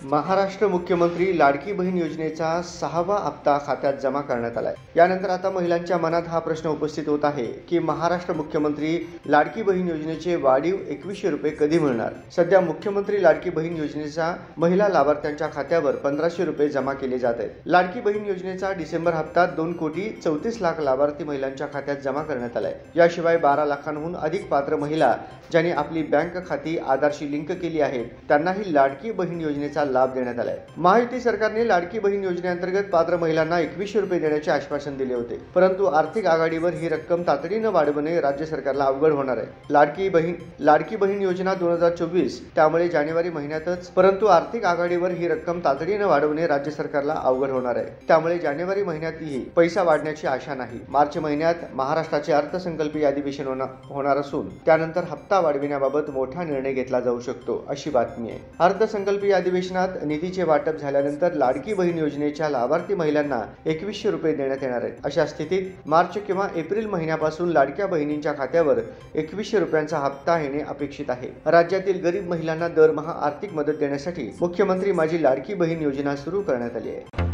महाराष्ट्र मुख्यमंत्री लाडकी बहीण योजनेचा 6वा हप्ता खात्यात जमा करण्यात आलाय। यानंतर आता महिलांच्या मनात हा प्रश्न उपस्थित होत आहे की महाराष्ट्र मुख्यमंत्री लाडकी बहीण योजनेचे वाढीव 2100 रुपये कधी मिळणार। सध्या मुख्यमंत्री लाडकी बहीण योजनेचा महिला लाभार्थ्यांच्या खात्यावर 1500 रुपये जमा केले जात आहेत। लाडकी बहीण योजनेचा डिसेंबर हप्त्यात 2,34,00,000 लाभार्थी महिलांच्या खात्यात जमा करण्यात आलाय। याशिवाय 12 लाखांहून अधिक पात्र महिला ज्यांनी आपली बँक खाती आधारशी लिंक केली आहेत त्यांनाही लाडकी बहीण योजनेचा लाभ देण्यात आलाय। महायुती सरकारने लाडकी बहीण योजनेअंतर्गत पात्र महिलांना 2100 रुपये देण्याचे आश्वासन दिले होते, परंतु आर्थिक आघाडीवर ही रक्कम तातडीने वाढवणे राज्य सरकारला अवघड होणार आहे। लाडकी बहीण योजना 2024 त्यामुळे जानेवारी महिन्यातच, परंतु आर्थिक आघाडीवर ही रक्कम तातडीने वाढवणे राज्य सरकारला अवघड होणार आहे। त्यामुळे जानेवारी महिन्यातही पैसा वाढण्याची आशा नाही। मार्च महिन्यात महाराष्ट्राचे अर्थसंकल्पीय अधिवेशन होणार असून त्यानंतर हप्ता वाढविण्याबाबत मोठा निर्णय घेतला जाऊ शकतो अशी बातमी आहे। अर्थसंकल्पीय अधिवेशनात निधीचे वाटप झाल्यानंतर लाडकी बहीण योजनेच्या लाभार्थी महिलांना 2100 रुपये देण्यात येणार आहेत। अशा स्थितीत मार्च किंवा एप्रिल महिन्यापासून लाडक्या बहिणींच्या खात्यावर 2100 रुपयांचा हप्ता येणे अपेक्षित आहे। राज्यातील गरीब महिलांना दरमहा आर्थिक मदत देण्यासाठी मुख्यमंत्री माझी लाडकी बहीण योजना सुरू करण्यात आली आहे।